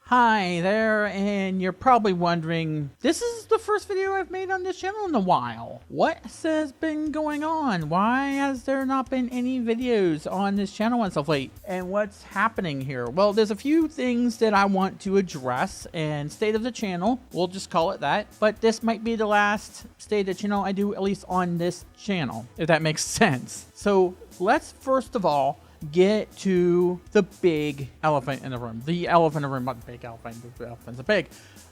Hi there, and you're probably wondering, this is the first video I've made on this channel in a while. What has been going on? Why has there not been any videos on this channel as of late? And what's happening here? Well, there's a few things that I want to address, and state of the channel, we'll just call it that. But this might be the last state of the channel I do, at least on this channel, if that makes sense. So let's first of all get to the big elephant in the room. The elephant in the room, not the big elephant. The elephant's big.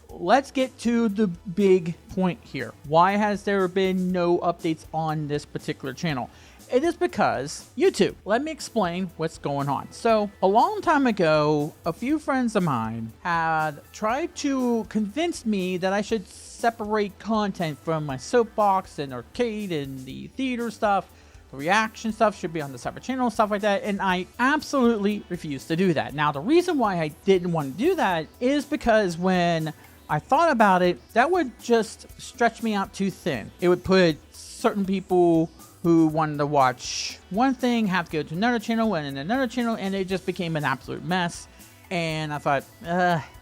Let's get to the big point here. Why has there been no updates on this particular channel? It is because YouTube. Let me explain what's going on. So a long time ago, a few friends of mine had tried to convince me that I should separate content from my Soapbox and arcade and the theater stuff. The reaction stuff should be on the separate channel, stuff like that, and I absolutely refused to do that. Now, the reason why I didn't want to do that is because when I thought about it, that would just stretch me out too thin. It would put certain people who wanted to watch one thing have to go to another channel and then another channel, and it just became an absolute mess. And I thought,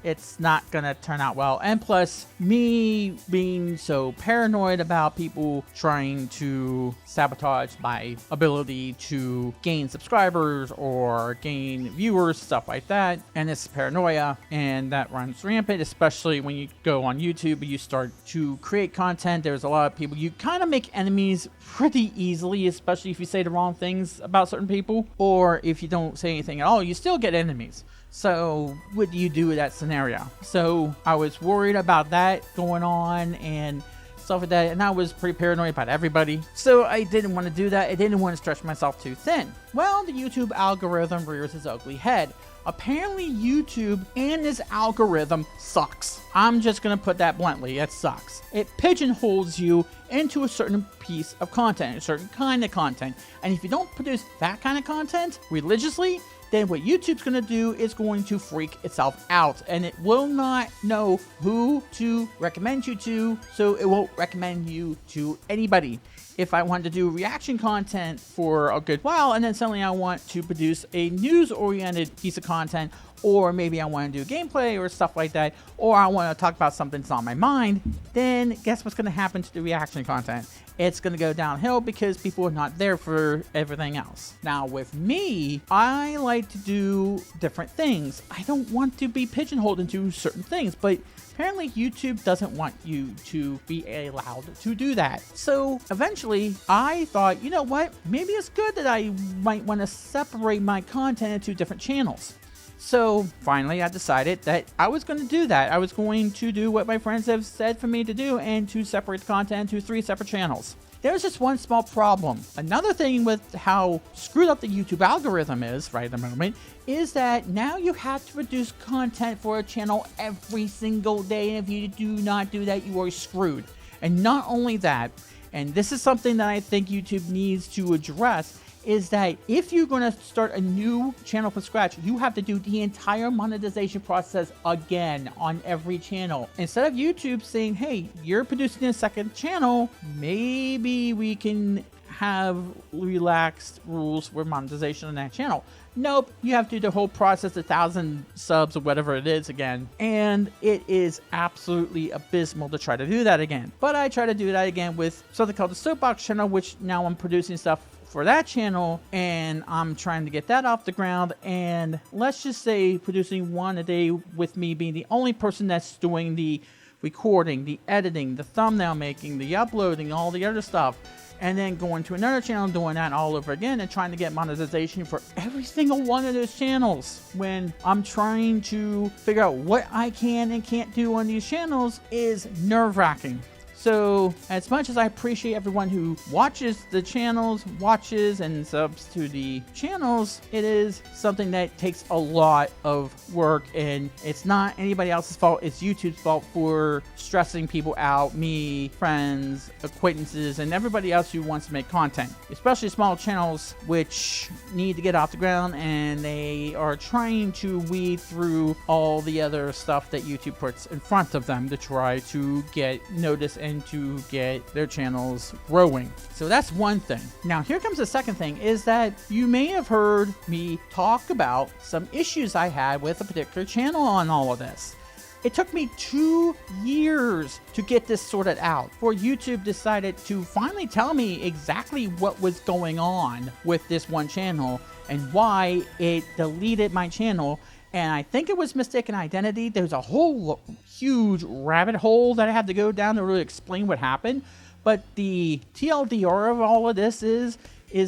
it's not gonna turn out well. And plus, me being so paranoid about people trying to sabotage my ability to gain subscribers or gain viewers, stuff like that. And it's paranoia, and that runs rampant, especially when you go on YouTube and you start to create content. There's a lot of people. You kind of make enemies pretty easily, especially if you say the wrong things about certain people. Or if you don't say anything at all, you still get enemies. So what do you do with that scenario? So I was worried about that going on and stuff like that, and I was pretty paranoid about everybody. So I didn't want to do that. I didn't want to stretch myself too thin. Well, the YouTube algorithm rears its ugly head. Apparently YouTube and this algorithm sucks. I'm just gonna put that bluntly, it sucks. It pigeonholes you into a certain piece of content, a certain kind of content. And if you don't produce that kind of content religiously, then what YouTube's going to do is going to freak itself out, and it will not know who to recommend you to, so it won't recommend you to anybody. If I want to do reaction content for a good while, and then suddenly I want to produce a news-oriented piece of content, or maybe I want to do gameplay or stuff like that, or I want to talk about something that's on my mind, then guess what's going to happen to the reaction content? It's going to go downhill because people are not there for everything else. Now with me, I like to do different things. I don't want to be pigeonholed into certain things, but apparently YouTube doesn't want you to be allowed to do that. So eventually I thought, you know what, maybe it's good that I might want to separate my content into different channels. So finally I decided that I was going to do that. I was going to do what my friends have said for me to do, and to separate the content into 3 separate channels. There's just one small problem. Another thing with how screwed up the YouTube algorithm is right at the moment is that now you have to produce content for a channel every single day, and if you do not do that, you are screwed. And not only that, and this is something that I think YouTube needs to address, is that if you're going to start a new channel from scratch, you have to do the entire monetization process again on every channel. Instead of YouTube saying, hey, you're producing a second channel, maybe we can have relaxed rules for monetization on that channel. Nope, you have to do the whole process, 1,000 subs or whatever it is again. And it is absolutely abysmal to try to do that again. But I try to do that again with something called the Soapbox channel, which now I'm producing stuff for that channel, and I'm trying to get that off the ground. And let's just say producing one a day with me being the only person that's doing the recording, the editing, the thumbnail making, the uploading, all the other stuff, and then going to another channel and doing that all over again and trying to get monetization for every single one of those channels, when I'm trying to figure out what I can and can't do on these channels, is nerve-wracking. So as much as I appreciate everyone who watches the channels, watches and subs to the channels, it is something that takes a lot of work, and it's not anybody else's fault. It's YouTube's fault for stressing people out, me, friends, acquaintances, and everybody else who wants to make content, especially small channels which need to get off the ground, and they are trying to weed through all the other stuff that YouTube puts in front of them to try to get noticed and to get their channels growing. So that's one thing. Now, here comes the second thing, is that you may have heard me talk about some issues I had with a particular channel on all of this. It took me 2 years to get this sorted out, for YouTube decided to finally tell me exactly what was going on with this one channel and why it deleted my channel. And I think it was mistaken identity. There's a whole huge rabbit hole that I had to go down to really explain what happened. But the TLDR of all of this is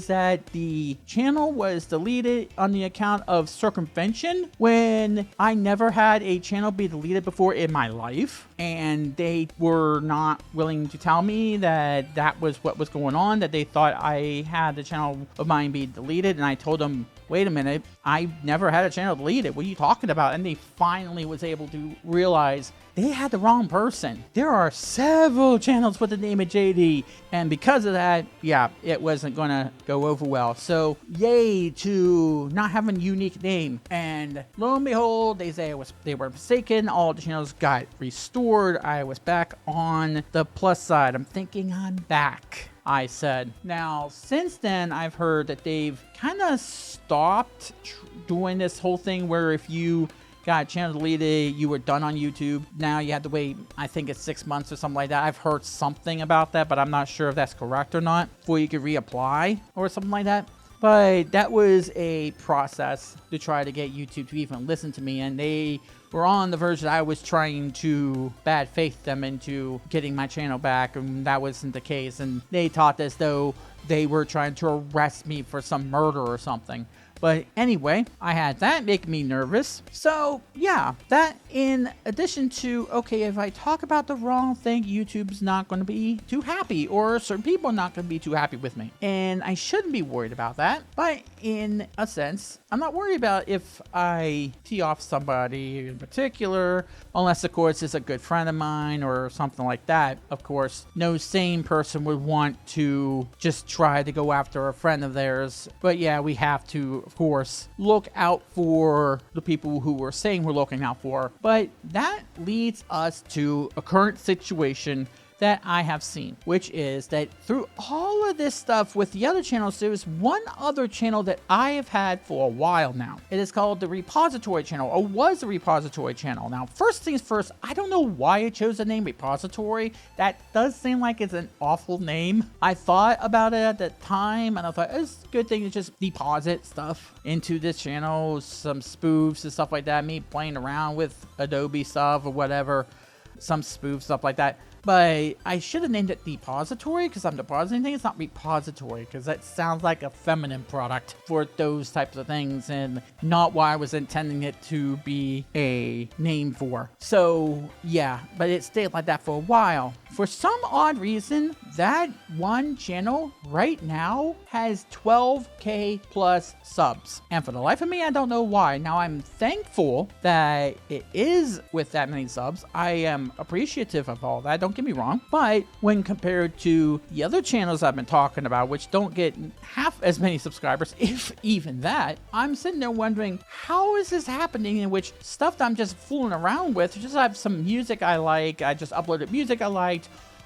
that the channel was deleted on the account of circumvention when I never had a channel be deleted before in my life. And they were not willing to tell me that that was what was going on, that they thought I had the channel of mine be deleted. And I told them, wait a minute, I never had a channel deleted. What are you talking about? And they finally was able to realize they had the wrong person. There are several channels with the name of JD. And because of that, yeah, it wasn't going to go over well. So yay to not having a unique name. And lo and behold, they say they were mistaken. All the channels got restored. I was back on the plus side. I'm thinking I'm back, I said. Now, since then, I've heard that they've kind of stopped doing this whole thing where if you got a channel deleted, you were done on YouTube. Now you have to wait, I think it's 6 months or something like that. I've heard something about that, but I'm not sure if that's correct or not, before you could reapply or something like that. But that was a process to try to get YouTube to even listen to me, and they were on the verge that I was trying to bad faith them into getting my channel back, and that wasn't the case. And they talked as though they were trying to arrest me for some murder or something. But anyway, I had that make me nervous. So yeah, that in addition to, okay, if I talk about the wrong thing, YouTube's not going to be too happy, or certain people are not going to be too happy with me. And I shouldn't be worried about that. But in a sense, I'm not worried about if I tee off somebody in particular, unless of course it's a good friend of mine or something like that. Of course, no sane person would want to just try to go after a friend of theirs. But yeah, we have to, of course, look out for the people who we're saying we're looking out for. But that leads us to a current situation that I have seen, which is that through all of this stuff with the other channels, there is one other channel that I have had for a while now. It is called the Repository channel, or was the Repository channel. Now, first things first, I don't know why I chose the name Repository. That does seem like it's an awful name. I thought about it at the time, and I thought it's a good thing to just deposit stuff into this channel, some spoofs and stuff like that, me playing around with Adobe stuff or whatever, some spoof stuff like that. But I should have named it Depository because I'm depositing things. It's not Repository because that sounds like a feminine product for those types of things and not what I was intending it to be a name for. So yeah, but it stayed like that for a while. For some odd reason, that one channel right now has 12K plus subs. And for the life of me, I don't know why. Now, I'm thankful that it is with that many subs. I am appreciative of all that. Don't get me wrong. But when compared to the other channels I've been talking about, which don't get half as many subscribers, if even that, I'm sitting there wondering, how is this happening in which stuff that I'm just fooling around with, just have some music I like, I just uploaded music I liked,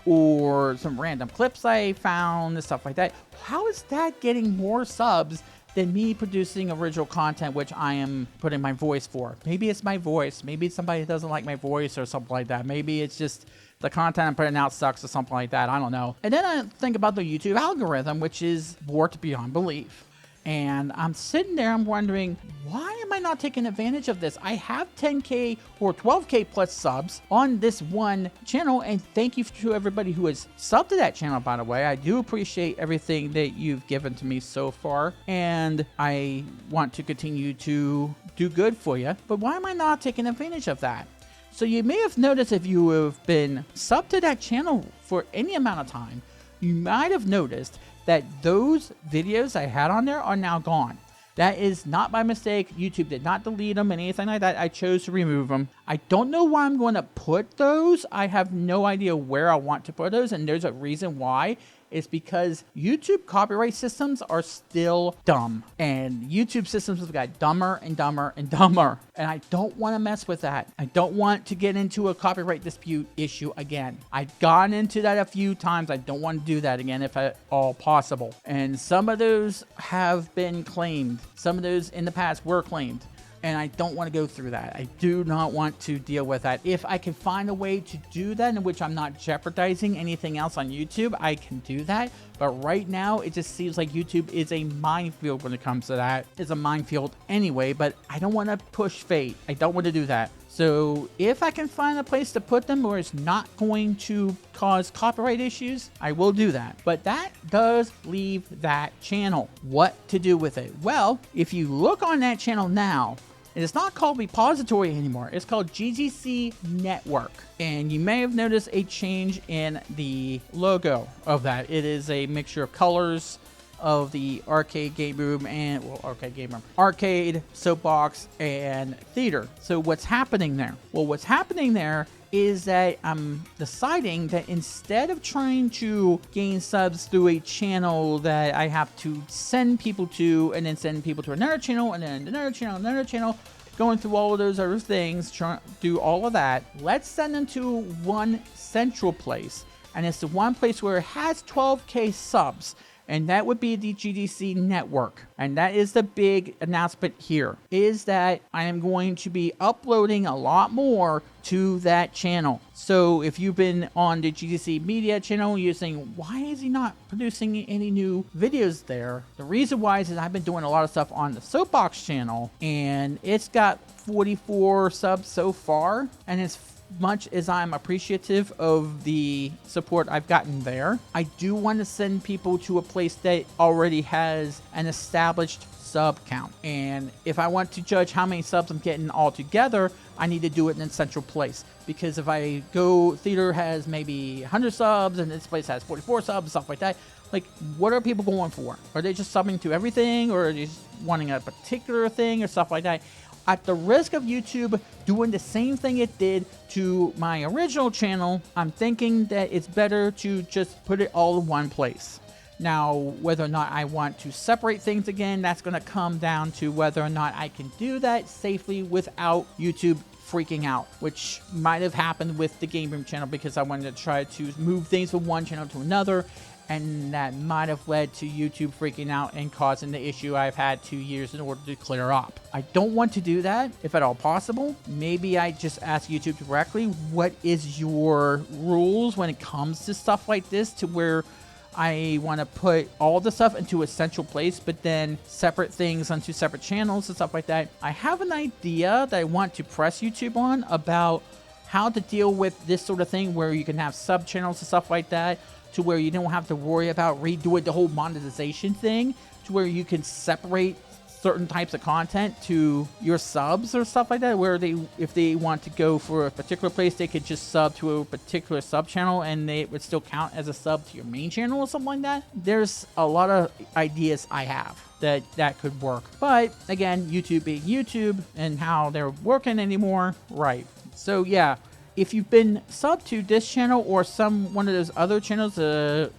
or some random clips I found and stuff like that. How is that getting more subs than me producing original content, which I am putting my voice for? Maybe it's my voice. Maybe somebody doesn't like my voice or something like that. Maybe it's just the content I'm putting out sucks or something like that. I don't know. And then I think about the YouTube algorithm, which is warped beyond belief. And I'm sitting there, I'm wondering, why am I not taking advantage of this? I have 10K or 12K plus subs on this one channel, and thank you to everybody who has subbed to that channel, by the way. I do appreciate everything that you've given to me so far, and I want to continue to do good for you. But why am I not taking advantage of that? So you may have noticed, if you have been subbed to that channel for any amount of time, you might have noticed that those videos I had on there are now gone. That is not by mistake. YouTube did not delete them and anything like that. I chose to remove them. I don't know where I'm going to put those. I have no idea where I want to put those, and there's a reason why. is because YouTube copyright systems are still dumb. And YouTube systems have got dumber and dumber and dumber. And I don't want to mess with that. I don't want to get into a copyright dispute issue again. I've gotten into that a few times. I don't want to do that again if at all possible. And some of those have been claimed. Some of those in the past were claimed. And I don't want to go through that. I do not want to deal with that. If I can find a way to do that in which I'm not jeopardizing anything else on YouTube, I can do that. But right now, it just seems like YouTube is a minefield when it comes to that. It's a minefield anyway, but I don't want to push fate. I don't want to do that. So if I can find a place to put them where it's not going to cause copyright issues, I will do that. But that does leave that channel. What to do with it? Well, if you look on that channel now, it's not called Repository anymore. It's called GGC Network. And you may have noticed a change in the logo of that. It is a mixture of colors of the arcade game room and, arcade, soapbox, and theater. So what's happening there? Well, what's happening there is that I'm deciding that instead of trying to gain subs through a channel that I have to send people to and then send people to another channel and then another channel, going through all of those other things, trying to do all of that, let's send them to one central place. And it's the one place where it has 12K subs. And that would be the GGC network. And that is the big announcement here, is that I am going to be uploading a lot more to that channel. So if you've been on the GGC media channel, you're saying, why is he not producing any new videos there? The reason why is that I've been doing a lot of stuff on the Soapbox channel, and it's got 44 subs so far, and it's much as I'm appreciative of the support I've gotten there, I do want to send people to a place that already has an established sub count. And if I want to judge how many subs I'm getting all together, I need to do it in a central place. Because if I go, theater has maybe 100 subs and this place has 44 subs, stuff like that. Like, what are people going for? Are they just subbing to everything, or are they just wanting a particular thing or stuff like that? At the risk of YouTube doing the same thing it did to my original channel, I'm thinking that it's better to just put it all in one place. Now, whether or not I want to separate things again, that's going to come down to whether or not I can do that safely without YouTube freaking out, which might have happened with the Game Room channel because I wanted to try to move things from one channel to another. And that might have led to YouTube freaking out and causing the issue I've had 2 years in order to clear up. I don't want to do that, if at all possible. Maybe I just ask YouTube directly, what is your rules when it comes to stuff like this, to where I want to put all the stuff into a central place, but then separate things onto separate channels and stuff like that. I have an idea that I want to press YouTube on about how to deal with this sort of thing, where you can have sub channels and stuff like that, to where you don't have to worry about redoing the whole monetization thing, to where you can separate certain types of content to your subs or stuff like that, where they, if they want to go for a particular place, they could just sub to a particular sub channel and they would still count as a sub to your main channel or something like that. There's a lot of ideas I have that could work. But again, YouTube being YouTube and how they're working anymore, right. So yeah, if you've been subbed to this channel or one of those other channels,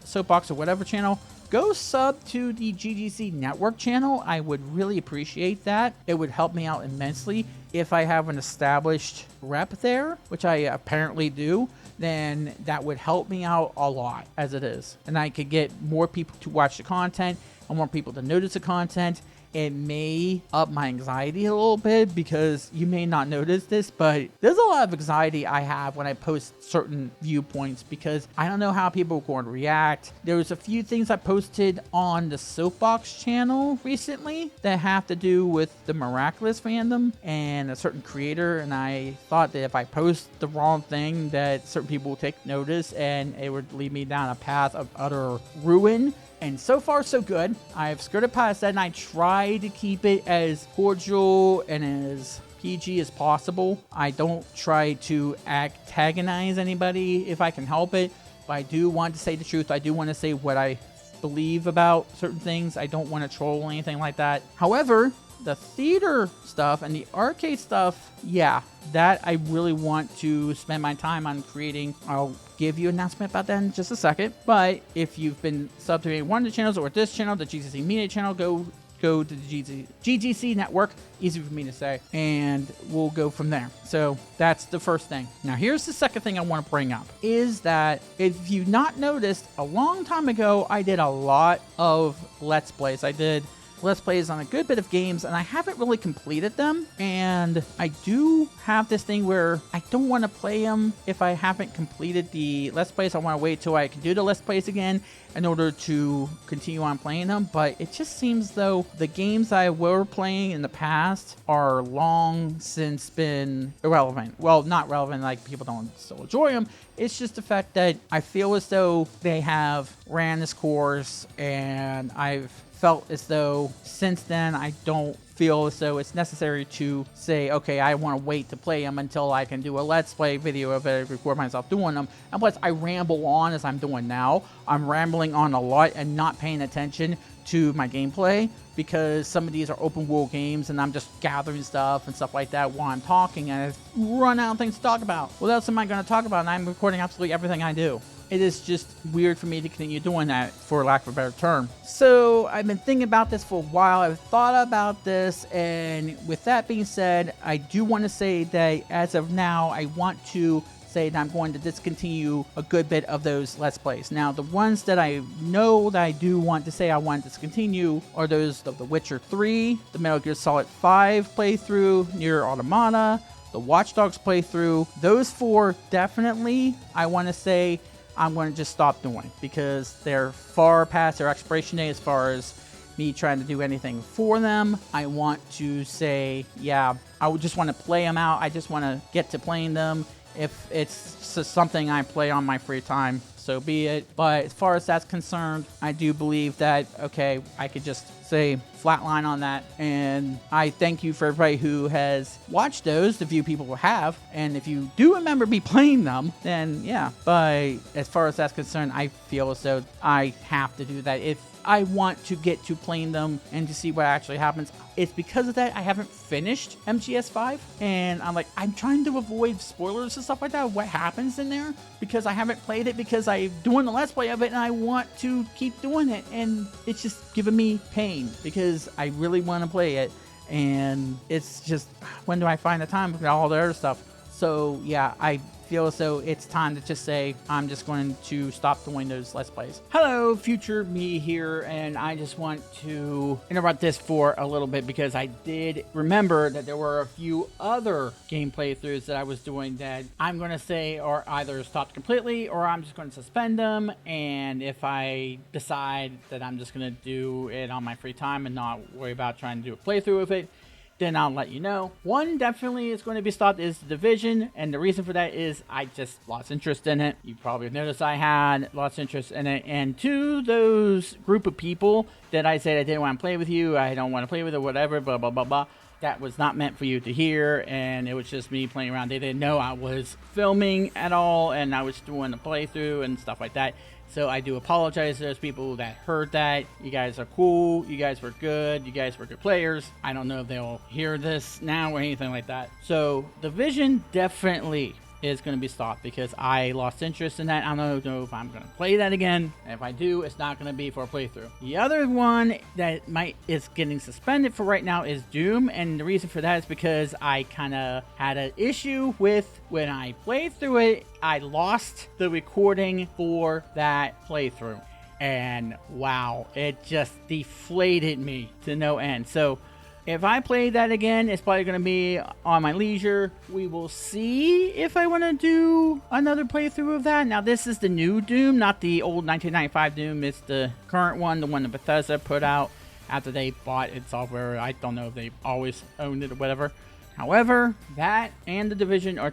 Soapbox or whatever channel, go sub to the GGC Network channel. I would really appreciate that. It would help me out immensely. If I have an established rep there, which I apparently do, then that would help me out a lot as it is. And I could get more people to watch the content and more people to notice the content. It may up my anxiety a little bit, because you may not notice this, but there's a lot of anxiety I have when I post certain viewpoints, because I don't know how people are going to react. There was a few things I posted on the Soapbox channel recently that have to do with the Miraculous fandom and a certain creator, and I thought that if I post the wrong thing, that certain people will take notice and it would lead me down a path of utter ruin. And so far, so good. I've skirted past that, and I try to keep it as cordial and as PG as possible. I don't try to antagonize anybody if I can help it, but I do want to say the truth. I do want to say what I believe about certain things. I don't want to troll or anything like that. However, the theater stuff and the arcade stuff, yeah, that I really want to spend my time on creating. I'll give you an announcement about that in just a second. But if you've been subbed to one of the channels or this channel, the GGC Media channel, go to the GGC network, easy for me to say, and we'll go from there. So that's the first thing. Now here's the second thing I want to bring up, is that if you've not noticed, a long time ago I did a lot of Let's Plays. I did Let's Plays on a good bit of games, and I haven't really completed them. And I do have this thing where I don't want to play them if I haven't completed the Let's Plays. I want to wait till I can do the Let's Plays again in order to continue on playing them. But it just seems though the games I were playing in the past are long since been irrelevant. Well, not relevant, like people don't still enjoy them. It's just the fact that I feel as though they have ran this course, and I've felt as though since then I don't feel as though it's necessary to say, okay, I want to wait to play them until I can do a Let's Play video of it, record myself doing them. And plus, I ramble on as I'm doing now. I'm rambling on a lot and not paying attention to my gameplay, because some of these are open world games and I'm just gathering stuff and stuff like that while I'm talking, and I run out of things to talk about. What else am I going to talk about? And I'm recording absolutely everything I do. It is just weird for me to continue doing that, for lack of a better term. So I've been thinking about this for a while. I've thought about this, and with that being said, I do want to say that as of now, I want to say that I'm going to discontinue a good bit of those Let's Plays. Now, the ones that I know that I do want to say I want to discontinue are those of The Witcher 3, the Metal Gear Solid 5 playthrough, Nier Automata, the Watch Dogs playthrough. Those 4 definitely, I want to say, I'm going to just stop doing, because they're far past their expiration date as far as me trying to do anything for them. I want to say, yeah, I would just want to play them out. I just want to get to playing them. If it's something I play on my free time, so be it. But as far as that's concerned, I do believe that, okay, I could just say flatline on that. And I thank you for everybody who has watched those, the few people who have. And if you do remember me playing them, then yeah. But as far as that's concerned, I feel as though I have to do that. If I want to get to playing them and to see what actually happens. It's because of that I haven't finished MGS5, and I'm trying to avoid spoilers and stuff like that, what happens in there, because I haven't played it, because I'm doing the Let's Play of it and I want to keep doing it, and it's just giving me pain because I really want to play it, and it's just, when do I find the time for all the other stuff? So yeah, I feel as though it's time to just say I'm just going to stop doing those Let's Plays. Hello, future me here, and I just want to interrupt this for a little bit, because I did remember that there were a few other game playthroughs that I was doing that I'm going to say are either stopped completely or I'm just going to suspend them, and if I decide that I'm just going to do it on my free time and not worry about trying to do a playthrough of it, then I'll let you know. One definitely is going to be stopped is The Division, and the reason for that is I just lost interest in it. You probably noticed I had lost interest in it, and to those group of people that I said I didn't want to play with you, I don't want to play with it, whatever, blah, blah, blah, blah, that was not meant for you to hear, and it was just me playing around. They didn't know I was filming at all, and I was doing the playthrough and stuff like that. So I do apologize to those people that heard that. You guys are cool. You guys were good. You guys were good players. I don't know if they'll hear this now or anything like that. So the Division definitely is going to be stopped because I lost interest in that. I don't know if I'm going to play that again. And if I do, it's not going to be for a playthrough. The other one that is getting suspended for right now is Doom, and the reason for that is because I kind of had an issue with when I played through it. I lost the recording for that playthrough, and wow, it just deflated me to no end. So if I play that again, it's probably going to be on my leisure. We will see if I want to do another playthrough of that. Now, this is the new Doom, not the old 1995 Doom. It's the current one, the one that Bethesda put out after they bought its software. I don't know if they always owned it or whatever. However, that and The Division are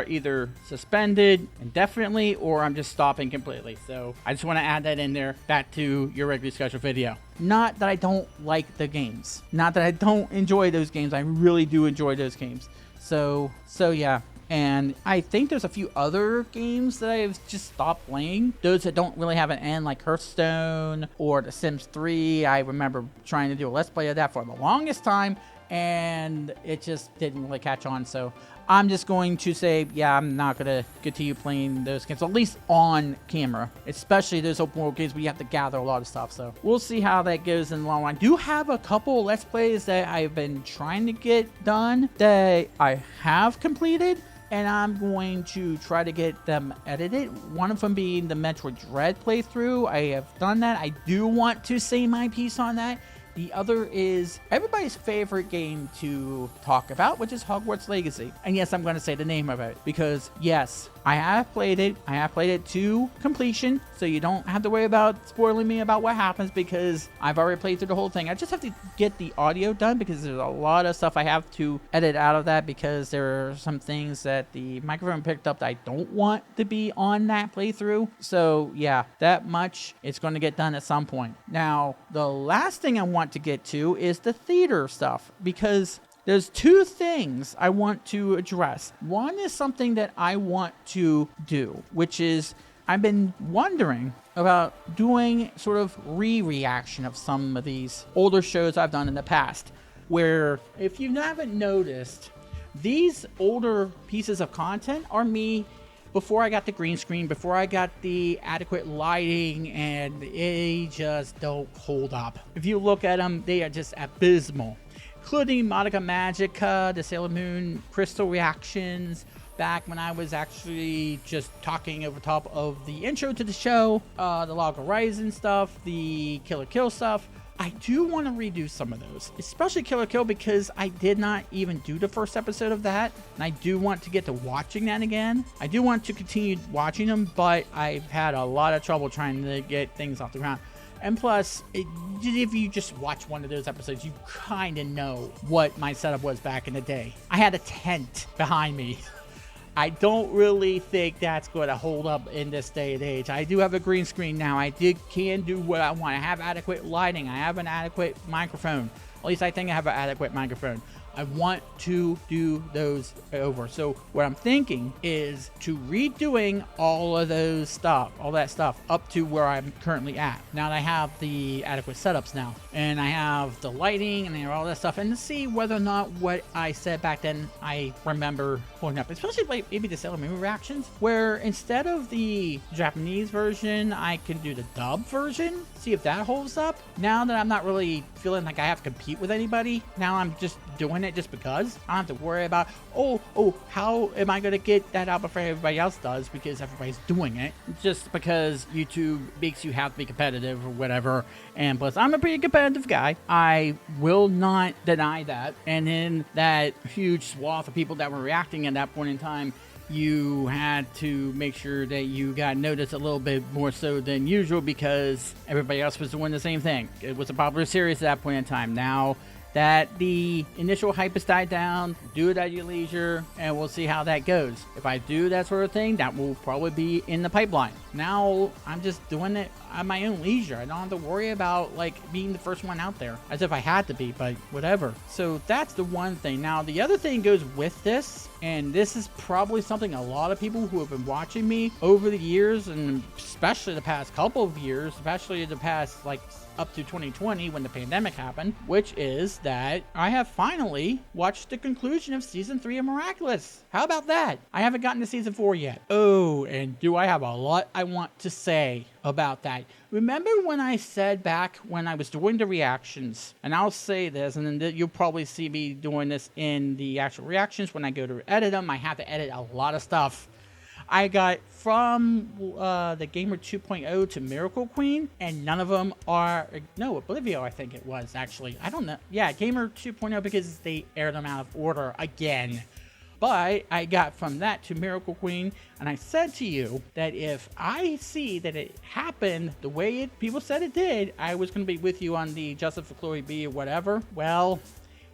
either suspended indefinitely or I'm just stopping completely. So I just want to add that in there, back to your regularly scheduled video. Not that I don't like the games. Not that I don't enjoy those games. I really do enjoy those games. So yeah. And I think there's a few other games that I've just stopped playing. Those that don't really have an end, like Hearthstone or The Sims 3. I remember trying to do a Let's Play of that for the longest time, and it just didn't really catch on. So I'm just going to say, yeah, I'm not going to continue playing those games, at least on camera, especially those open world games where you have to gather a lot of stuff. So we'll see how that goes in the long run. I do have a couple Let's Plays that I've been trying to get done that I have completed, and I'm going to try to get them edited. One of them being the Metroid Dread playthrough. I have done that. I do want to say my piece on that. The other is everybody's favorite game to talk about, which is Hogwarts Legacy. And yes, I'm going to say the name of it because yes, I have played it. I have played it to completion, so you don't have to worry about spoiling me about what happens because I've already played through the whole thing. I just have to get the audio done because there's a lot of stuff I have to edit out of that because there are some things that the microphone picked up that I don't want to be on that playthrough. So yeah, that much it's going to get done at some point. Now, the last thing I want to get to is the theater stuff because there's two things I want to address. One is something that I want to do, which is I've been wondering about doing sort of re-reaction of some of these older shows I've done in the past, where if you haven't noticed, these older pieces of content are me before I got the green screen, before I got the adequate lighting, and they just don't hold up. If you look at them, they are just abysmal, including Monica Magica, the Sailor Moon Crystal reactions, back when I was actually just talking over top of the intro to the show, the Log Horizon stuff, the Killer Kill stuff. I do want to redo some of those, especially Killer Kill, because I did not even do the first episode of that, and I do want to get to watching that again. I do want to continue watching them, but I've had a lot of trouble trying to get things off the ground. And plus, if you just watch one of those episodes, you kind of know what my setup was back in the day. I had a tent behind me. I don't really think that's going to hold up in this day and age. I do have a green screen now. I can do what I want. I have adequate lighting. I have an adequate microphone. At least I think I have an adequate microphone. I want to do those over. So what I'm thinking is to redoing all of those stuff, all that stuff up to where I'm currently at. Now that I have the adequate setups now, and I have the lighting and all that stuff, and to see whether or not what I said back then I remember pulling up, especially like maybe the Sailor Moon reactions, where instead of the Japanese version, I can do the dub version, see if that holds up. Now that I'm not really feeling like I have to compete with anybody, now I'm just doing it just because. I don't have to worry about, how am I going to get that out before everybody else does because everybody's doing it. Just because YouTube makes you have to be competitive or whatever. And plus, I'm a pretty competitive guy. I will not deny that. And in that huge swath of people that were reacting at that point in time, you had to make sure that you got noticed a little bit more so than usual because everybody else was doing the same thing. It was a popular series at that point in time. Now that the initial hype has died down, do it at your leisure, and we'll see how that goes. If I do that sort of thing, that will probably be in the pipeline. Now, I'm just doing it at my own leisure. I don't have to worry about, being the first one out there, as if I had to be, but whatever. So that's the one thing. Now, the other thing goes with this, and this is probably something a lot of people who have been watching me over the years, and especially the past couple of years, especially the past, up to 2020 when the pandemic happened, which is that I have finally watched the conclusion of Season 3 of Miraculous. How about that? I haven't gotten to Season 4 yet. Oh, and do I have a lot I want to say about that. Remember when I said back when I was doing the reactions, and I'll say this, and then you'll probably see me doing this in the actual reactions when I go to edit them. I have to edit a lot of stuff. I got from the Gamer 2.0 to Miracle Queen, and none of them are, no, Oblivio I think it was actually. I don't know. Yeah, Gamer 2.0 because they aired them out of order again. But I got from that to Miracle Queen, and I said to you that if I see that it happened the way people said it did, I was going to be with you on the Justice for Chloe B or whatever. Well,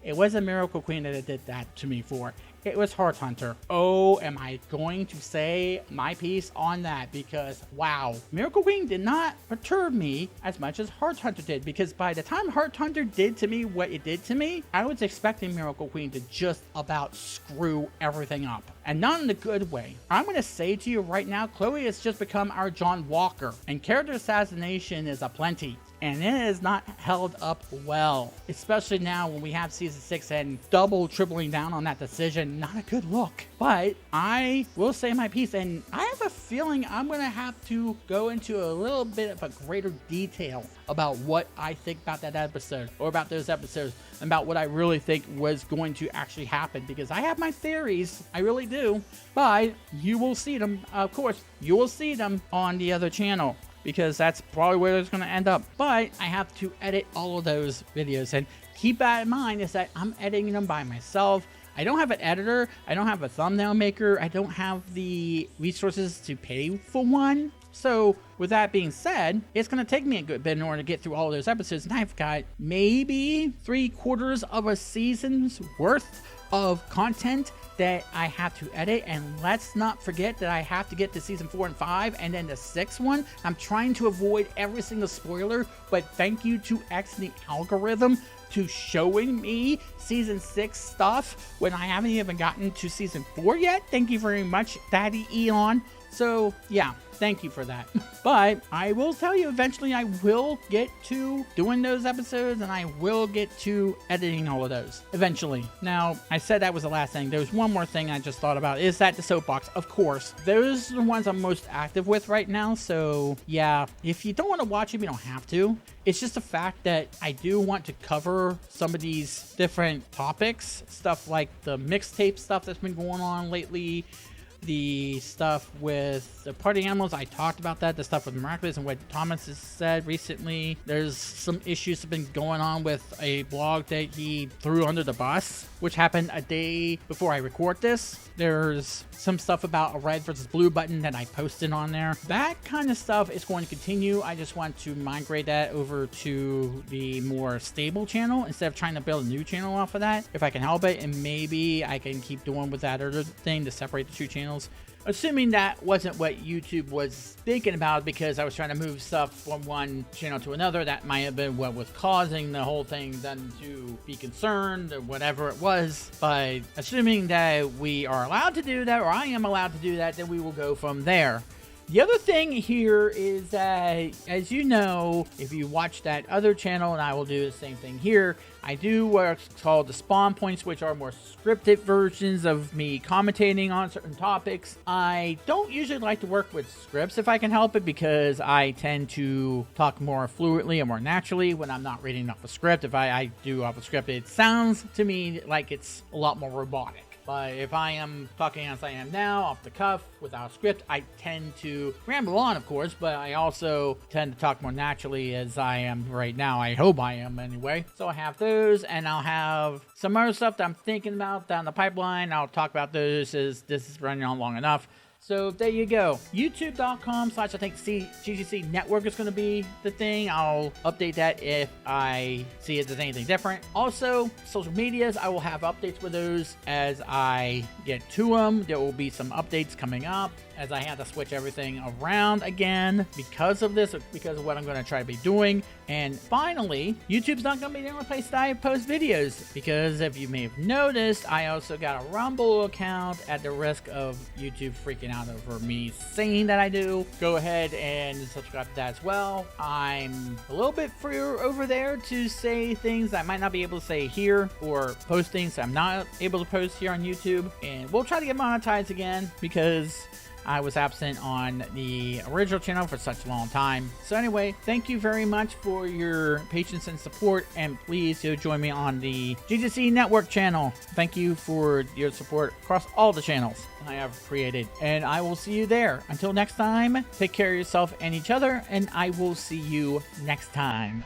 it was a Miracle Queen that it did that to me for. it was Heart Hunter. Oh, am I going to say my piece on that? Because wow, Miracle Queen did not perturb me as much as Heart Hunter did, because by the time Heart Hunter did to me what it did to me, I was expecting Miracle Queen to just about screw everything up, and not in a good way. I'm going to say to you right now, Chloe has just become our John Walker, and character assassination is aplenty, and it is not held up well, especially now when we have season 6 and tripling down on that decision. Not a good look. But I will say my piece, and I have a feeling I'm going to have to go into a little bit of a greater detail about what I think about that episode, or about those episodes, and about what I really think was going to actually happen, because I have my theories, I really do. But you will see them, of course, you will see them on the other channel, because that's probably where it's going to end up. But I have to edit all of those videos, and keep that in mind, is that I'm editing them by myself. I don't have an editor, I don't have a thumbnail maker, I don't have the resources to pay for one. So with that being said, it's going to take me a good bit in order to get through all of those episodes, and I've got maybe 3/4 of a season's worth of content that I have to edit. And let's not forget that I have to get to season 4 and 5, and then the 6th one. I'm trying to avoid every single spoiler, but thank you to X and the algorithm to showing me season 6 stuff when I haven't even gotten to season 4 yet. Thank you very much, Daddy Eon. So yeah, thank you for that. But I will tell you, eventually I will get to doing those episodes, and I will get to editing all of those eventually. Now, I said that was the last thing. There's one more thing I just thought about, is that the Soapbox. Of course, those are the ones I'm most active with right now. So yeah, if you don't want to watch them, you don't have to. It's just the fact that I do want to cover some of these different topics, stuff like the mixtape stuff that's been going on lately, the stuff with the party animals. I talked about that, the stuff with Miraculous and what Thomas has said recently. There's some issues that have been going on with a blog that he threw under the bus, which happened a day before I record this. There's some stuff about a red versus blue button that I posted on there. That kind of stuff is going to continue. I just want to migrate that over to the more stable channel instead of trying to build a new channel off of that, if I can help it. And maybe I can keep doing with that other thing to separate the two channels. Assuming that wasn't what YouTube was thinking about, because I was trying to move stuff from one channel to another. That might have been what was causing the whole thing then to be concerned, or whatever it was. But assuming that we are allowed to do that, or I am allowed to do that, then we will go from there. The other thing here is that, as you know, if you watch that other channel, and I will do the same thing here, I do what's called the spawn points, which are more scripted versions of me commentating on certain topics. I don't usually like to work with scripts if I can help it, because I tend to talk more fluently and more naturally when I'm not reading off a script. If I do off a script, it sounds to me like it's a lot more robotic. But if I am talking as I am now, off the cuff, without a script, I tend to ramble on, of course, but I also tend to talk more naturally as I am right now. I hope I am anyway. So I have those, and I'll have some other stuff that I'm thinking about down the pipeline. I'll talk about those as this is running on long enough. So there you go. YouTube.com/ I think GGC Network is going to be the thing. I'll update that if I see if there's anything different. Also, social medias, I will have updates with those as I get to them. There will be some updates coming up as I had to switch everything around again because of this, because of what I'm going to try to be doing. And finally, YouTube's not going to be the only place that I post videos, because if you may have noticed, I also got a Rumble account. At the risk of YouTube freaking out over me saying that I do, go ahead and subscribe to that as well. I'm a little bit freer over there to say things that I might not be able to say here, or post things that I'm not able to post here on YouTube. And we'll try to get monetized again, because I was absent on the original channel for such a long time. So anyway, thank you very much for your patience and support, and please do join me on the GGC Network channel. Thank you for your support across all the channels I have created, and I will see you there. Until next time, take care of yourself and each other, and I will see you next time.